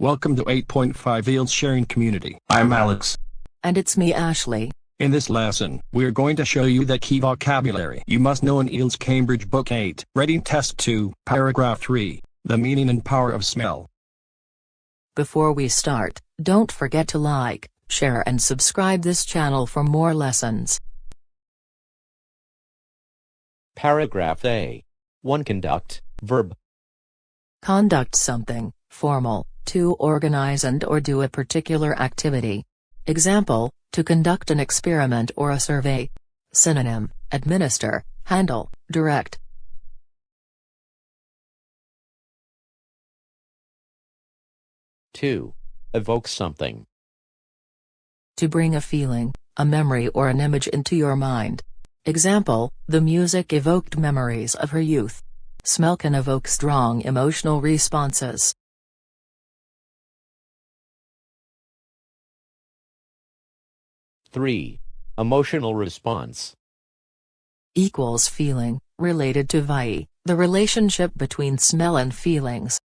Welcome to 8.5 Ielts Sharing Community. I'm Alex. And it's me, Ashley. In this lesson, we're going to show you the key vocabulary you must know in Ielts Cambridge Book 8, Reading Test 2, Paragraph 3, The Meaning and Power of Smell. Before we start, don't forget to like, share and subscribe this channel for more lessons. Paragraph A. 1. Conduct, verb. Conduct something, formal, to organize and or do a particular activity. Example, to conduct an experiment or a survey. Synonym, administer, handle, direct. Two. Evoke something. To bring a feeling, a memory or an image into your mind. Example, the music evoked memories of her youth. Smell can evoke strong emotional responses. 3. Emotional response. Equals feeling, related to VI, the relationship between smell and feelings.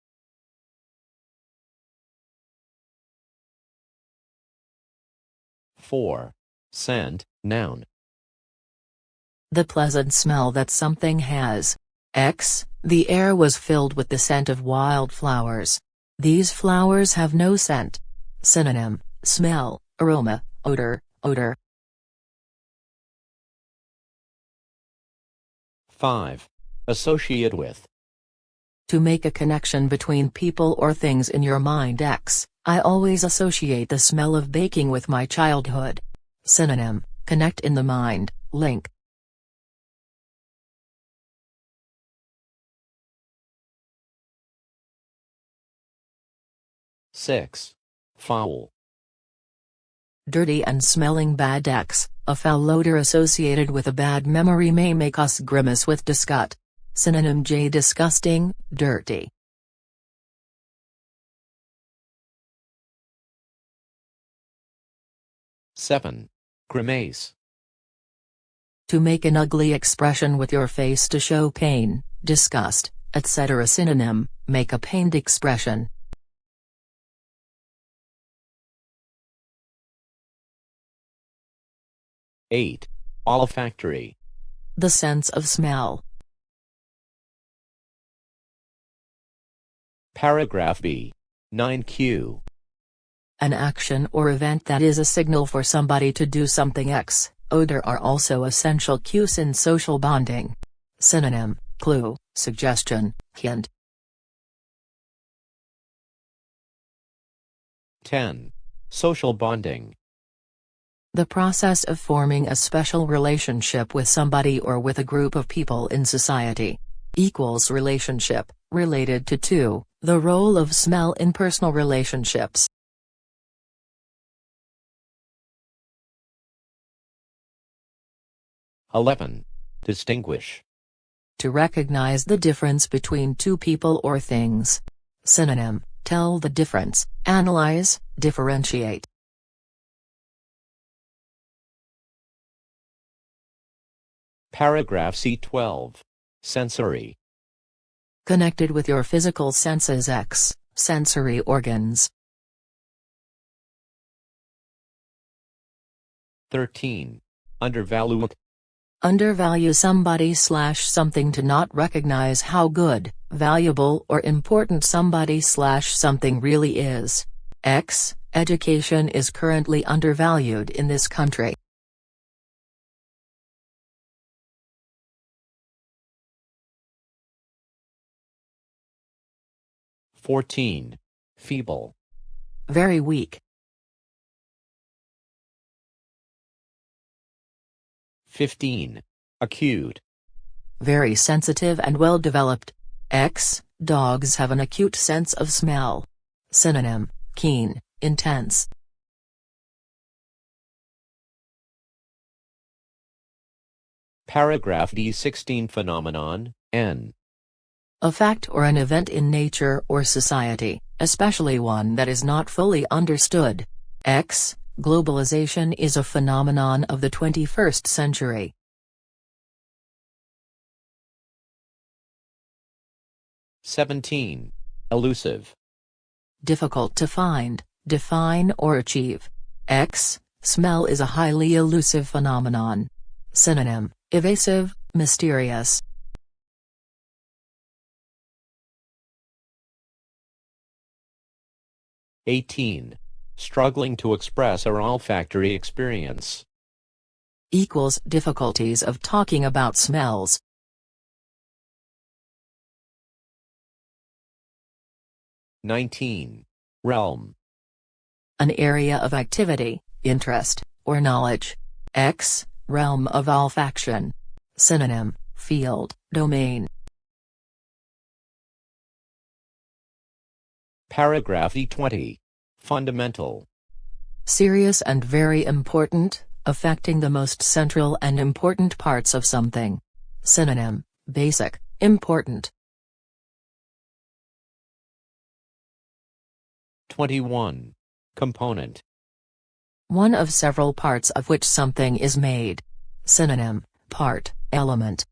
Four. Scent, noun. The pleasant smell that something has. X, the air was filled with the scent of wildflowers. These flowers have no scent. Synonym, smell, aroma, odor, odor. 5. Associate with. To make a connection between people or things in your mind. X, I always associate the smell of baking with my childhood. Synonym, connect in the mind, link. Six. Foul. Dirty and smelling bad. X, a foul odor associated with a bad memory may make us grimace with disgust. Synonym J, disgusting, dirty. 7. Grimace. To make an ugly expression with your face to show pain, disgust, etc. Synonym, make a pained expression. 8. Olfactory. The sense of smell. Paragraph B. 9Q. An action or event that is a signal for somebody to do something. X, odor are also essential cues in social bonding. Synonym, clue, suggestion, hint. 10. Social bonding. The process of forming a special relationship with somebody or with a group of people in society. Equals relationship, related to 2, the role of smell in personal relationships. 11. Distinguish. To recognize the difference between two people or things. Synonym, tell the difference, analyze, differentiate. Paragraph C12. Sensory. Connected with your physical senses. X, sensory organs. 13. Undervaluate. Undervalue somebody/something to not recognize how good, valuable or important somebody/something really is. X, education is currently undervalued in this country. 14. Feeble. Very weak. 15. Acute. Very sensitive and well developed. X, dogs have an acute sense of smell. Synonym, keen, intense. 16. Phenomenon, N. A fact or an event in nature or society, especially one that is not fully understood. X, globalization is a phenomenon of the 21st century. 17. Elusive. difficult to find, define or achieve. X. Smell is a highly elusive phenomenon. Synonym: evasive, mysterious. 18. Struggling to express our olfactory experience. Equals difficulties of talking about smells. 19. Realm. An area of activity, interest, or knowledge. X. Realm of olfaction. Synonym: field, domain. Paragraph E20. Fundamental. Serious and very important, affecting the most central and important parts of something. Synonym: basic, important. 21. Component. One of several parts of which something is made. Synonym: part, element.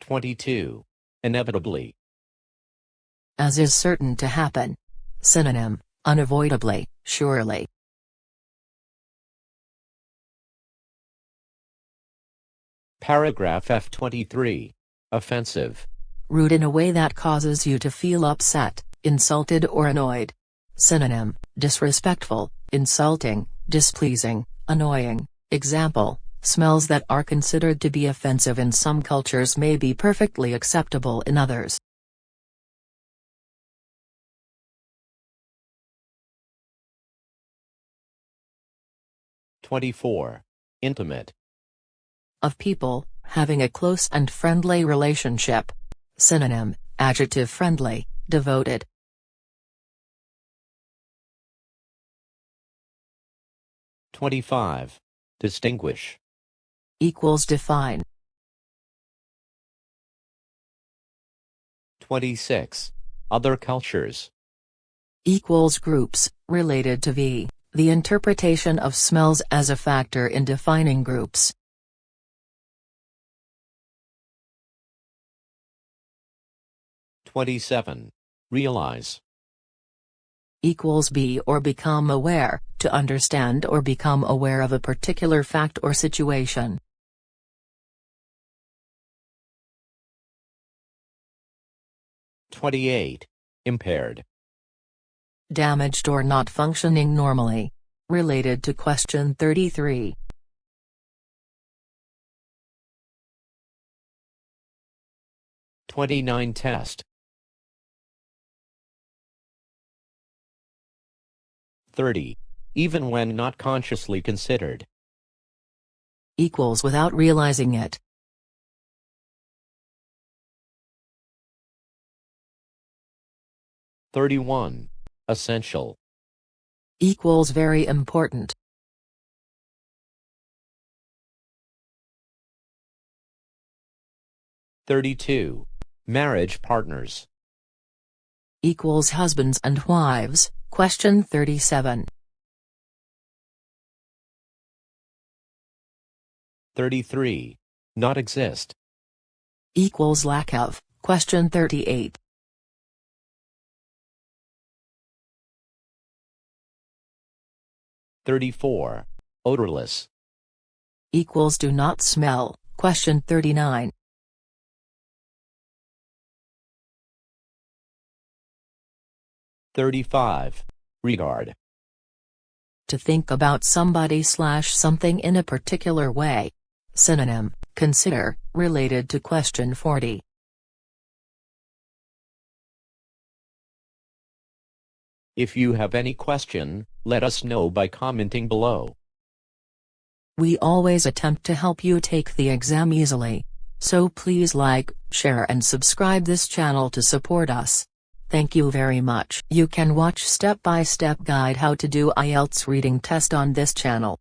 22. Inevitably. As is certain to happen. Synonym: unavoidably, surely. Paragraph F23. Offensive. Rude in a way that causes you to feel upset, insulted or annoyed. Synonym: disrespectful, insulting, displeasing, annoying. Example: smells that are considered to be offensive in some cultures may be perfectly acceptable in others. '24. Intimate. Of people, having a close and friendly relationship. Synonym: adjective friendly, devoted. 25. Distinguish. Equals define. 26. Other cultures. Equals groups, related to V, the interpretation of smells as a factor in defining groups. 27. Realize. Equals be or become aware, to understand or become aware of a particular fact or situation. 28. Impaired. Damaged or not functioning normally. Related to question 33. 29. Test. 30. Even when not consciously considered. Equals without realizing it. 31. Essential. Equals very important. 32. Marriage partners. Equals husbands and wives, question 37. 33. Not exist. Equals lack of, question 38. 34. Odorless. Equals do not smell, question 39. 35. Regard. To think about somebody/something in a particular way. Synonym: consider, related to question 40. If you have any question, let us know by commenting below. We always attempt to help you take the exam easily. So please like, share and subscribe this channel to support us. Thank you very much. You can watch step-by-step guide how to do IELTS reading test on this channel.